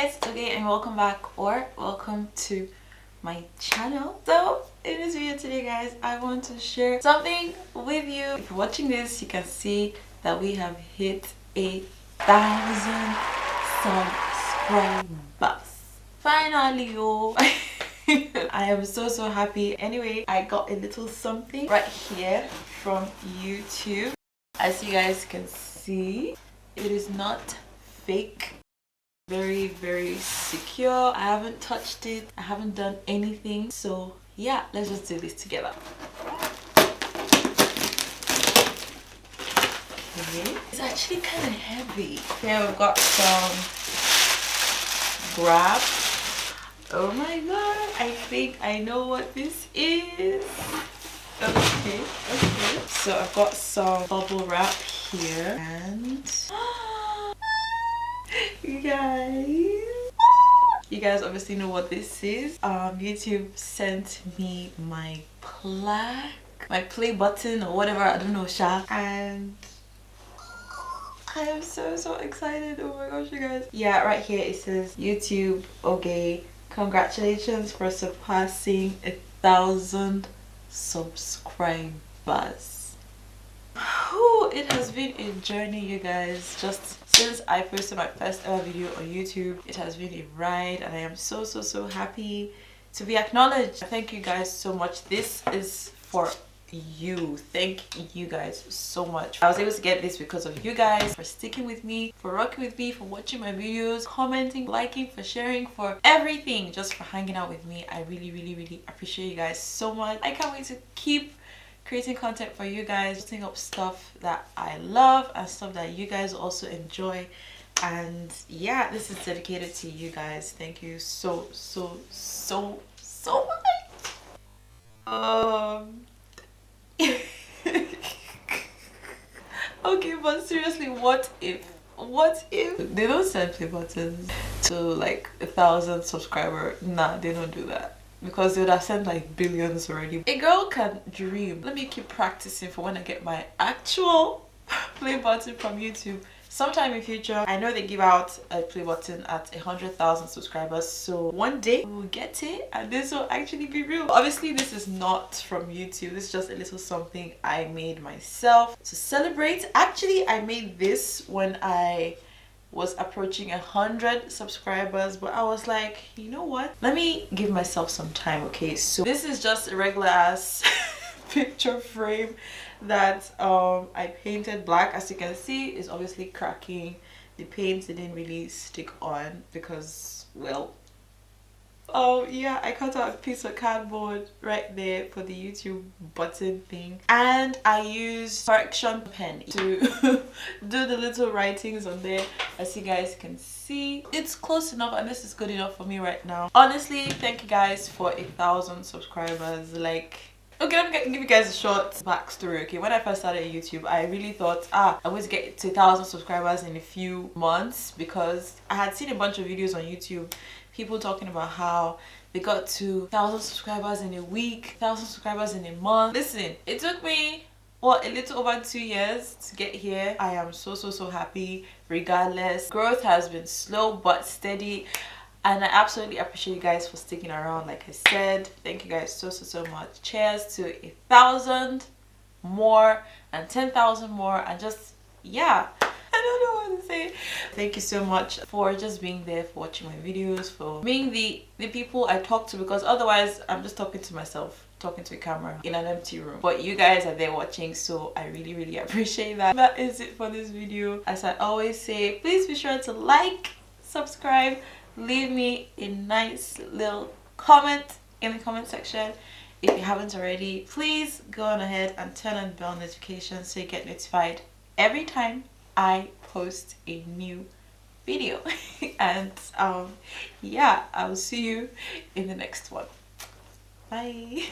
guys, it's Ohwge and welcome back or welcome to my channel. So in this video today guys, I want to share something with you. If you're watching this, you can see that we have hit 1,000 subscribers. Finally, yo. I am so happy. Anyway, I got a little something right here from YouTube. As you guys can see, it is not fake. Very secure. I haven't touched it, I haven't done anything, so yeah, let's just do this together. Okay, it's actually kind of heavy. Here we've got some grab. Oh my god, I think I know what this is. Okay, so I've got some bubble wrap here and you guys obviously know what this is. YouTube sent me my plaque, my play button or whatever, I don't know, Sha, and I am so excited. Oh my gosh, you guys. Yeah, right here it says YouTube Ohwge, congratulations for surpassing 1,000 subscribers. It has been a journey, you guys. Just since I posted my first ever video on YouTube, it has been a ride, and I am so happy to be acknowledged. Thank you guys so much. This is for you. Thank you guys so much. I was able to get this because of you guys, for sticking with me, for rocking with me, for watching my videos, commenting, liking, for sharing, for everything, just for hanging out with me. I really appreciate you guys so much. I can't wait to keep creating content for you guys, putting up stuff that I love and stuff that you guys also enjoy. And yeah, this is dedicated to you guys. Thank you so much. Okay, but seriously, what if they don't send play buttons to like 1,000 subscribers? Nah, they don't do that, because they would have sent like billions already. A girl can dream. Let me keep practicing for when I get my actual play button from YouTube sometime in future. I know they give out a play button at 100,000 subscribers, so one day we will get it and this will actually be real. Obviously this is not from YouTube, this is just a little something I made myself to celebrate. Actually, I made this when I was approaching 100 subscribers, but I was like, you know what, let me give myself some time. Okay, so this is just a regular ass picture frame that I painted black. As you can see, it's obviously cracking. The paint didn't really stick on because, well, yeah, I cut out a piece of cardboard right there for the YouTube button thing, and I used correction pen to do the little writings on there. As you guys can see, it's close enough, and this is good enough for me right now. Honestly, thank you guys for 1,000 subscribers. Like, okay, let me give you guys a short backstory. Okay, when I first started YouTube, I really thought I was get to 1,000 subscribers in a few months, because I had seen a bunch of videos on YouTube, people talking about how they got to 1,000 subscribers in a week, 1,000 subscribers in a month. Listen, it took me a little over 2 years to get here. I am so happy. Regardless, growth has been slow but steady, and I absolutely appreciate you guys for sticking around. Like I said, thank you guys so much. Cheers to 1,000 more and 10,000 more, and just, yeah, I don't know what to say. Thank you so much for just being there, for watching my videos, for being the people I talk to, because otherwise I'm just talking to myself, talking to a camera in an empty room. But you guys are there watching, so I really appreciate that. That is it for this video. As I always say, please be sure to like, subscribe, leave me a nice little comment in the comment section. If you haven't already, please go on ahead and turn on bell notifications so you get notified every time I post a new video. And yeah, I'll see you in the next one. Bye.